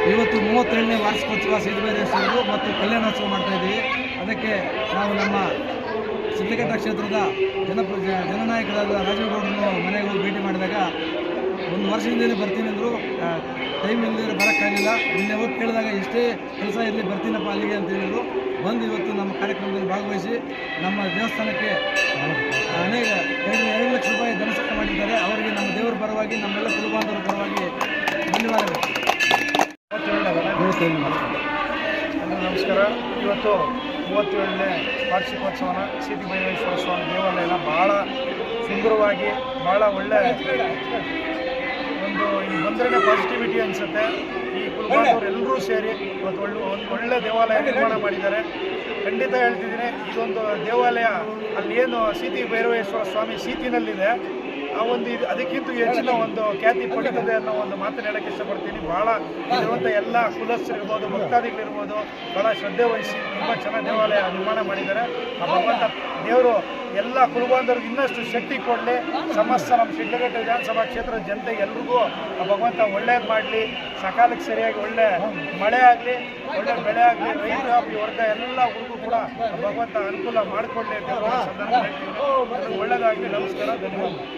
ಇವತ್ತು 32ನೇ ವಾರ್ಷಿಕೋತ್ಸವ ಸಿದ್ದಬೈರೇಶ್ವರರು ಮತ್ತು ಕಲ್ಯಾಣೋತ್ಸವ ಮಾಡ್ತಾಯಿದ್ದೀವಿ. ಅದಕ್ಕೆ ನಾವು ನಮ್ಮ ಶಿಡ್ಲಘಟ್ಟ ಕ್ಷೇತ್ರದ ಜನನಾಯಕರಾದ ರಾಜೇಗೌಡರನ್ನು ಮನೆಗೆ ಹೋಗಿ ಭೇಟಿ ಮಾಡಿದಾಗ ಒಂದು ವರ್ಷದಿಂದಲೇ ಬರ್ತೀನಿ ಅಂದರು. ಟೈಮ್ ಇಲ್ಲದೆ ಬರೋಕ್ಕಾಗಲಿಲ್ಲ. ನಿನ್ನೆ ಹೋಗಿ ಕೇಳಿದಾಗ ಎಷ್ಟೇ ಕೆಲಸ ಇರಲಿ ಬರ್ತೀನಪ್ಪ ಅಲ್ಲಿಗೆ ಅಂತ ಹೇಳಿದರು. ಬಂದು ಇವತ್ತು ನಮ್ಮ ಕಾರ್ಯಕ್ರಮದಲ್ಲಿ ಭಾಗವಹಿಸಿ ನಮ್ಮ ದೇವಸ್ಥಾನಕ್ಕೆ ಅನೇಕ 2 ಲಕ್ಷ ರೂಪಾಯಿ ಧನಸಹಾಯ ಮಾಡಿದ್ದಾರೆ. ಅವರಿಗೆ ನಮ್ಮ ದೇವರ ಪರವಾಗಿ ನಮ್ಮೆಲ್ಲ ಕುಲಬಾಂಧವರ ಪರವಾಗಿ ಧನ್ಯವಾದಗಳು. ನಮಸ್ಕಾರ. ಇವತ್ತು 37ನೇ ವಾರ್ಷಿಕೋತ್ಸವನ ಸಿದ್ದಬೈರೇಶ್ವರ ಸ್ವಾಮಿ ದೇವಾಲಯನ ಭಾಳ ಸುಂದರವಾಗಿ ಭಾಳ ಒಳ್ಳೆ ಒಂದು ಇಲ್ಲಿ ಬಂದ್ರೇ ಪಾಸಿಟಿವಿಟಿ ಅನಿಸುತ್ತೆ. ಈ ಕುಲಬಾಂಧವರು ಎಲ್ಲರೂ ಸೇರಿ ಇವತ್ತು ಒಳ್ಳೆ ದೇವಾಲಯ ನಿರ್ಮಾಣ ಮಾಡಿದ್ದಾರೆ. ಖಂಡಿತ ಹೇಳ್ತಿದ್ದೀನಿ, ಇದೊಂದು ದೇವಾಲಯ ಅಲ್ಲಿ ಏನು ಸೀತಿ ಭೈರವೇಶ್ವರ ಸ್ವಾಮಿ ಸೀತಿನಲ್ಲಿದೆ ಆ ಒಂದು ಅದಕ್ಕಿಂತ ಹೆಚ್ಚಿನ ಒಂದು ಖ್ಯಾತಿ ಪಡೆದಿದೆ ಅನ್ನೋ ಒಂದು ಮಾತನ್ನು ಹೇಳೋಕ್ಕೆ ಇಷ್ಟಪಡ್ತೀನಿ. ಭಾಳ ಇರುವಂಥ ಎಲ್ಲ ಕುಲಸ್ಥರಿರ್ಬೋದು, ಭಕ್ತಾದಿಗಳಿರ್ಬೋದು ಭಾಳ ಶ್ರದ್ಧೆ ವಹಿಸಿ ತುಂಬ ಚೆನ್ನಾಗಿ ದೇವಾಲಯ ನಿರ್ಮಾಣ ಮಾಡಿದ್ದಾರೆ. ಆ ಭಗವಂತ ದೇವರು ಎಲ್ಲ ಕುಲಬಾಂಧವ್ರಿಗೆ ಇನ್ನಷ್ಟು ಶಕ್ತಿ ಕೊಡಲಿ. ಸಮಸ್ತ ನಮ್ಮ ಶಿಡ್ಲಘಟ್ಟ ವಿಧಾನಸಭಾ ಕ್ಷೇತ್ರದ ಜನತೆಗೆ ಎಲ್ರಿಗೂ ಆ ಭಗವಂತ ಒಳ್ಳೇದು ಮಾಡಲಿ. ಸಕಾಲಕ್ಕೆ ಸರಿಯಾಗಿ ಒಳ್ಳೆ ಮಳೆ ಆಗಲಿ, ಒಳ್ಳೆ ಬೆಳೆ ಆಗಲಿ, ರೈತಾಪಿ ವರ್ಗ ಎಲ್ಲರಿಗೂ ಕೂಡ ಭಗವಂತ ಅನುಕೂಲ ಮಾಡಿಕೊಡಲಿ ಅಂತ ಒಳ್ಳೆಯದಾಗಲಿ. ನಮಸ್ಕಾರ, ಧನ್ಯವಾದ.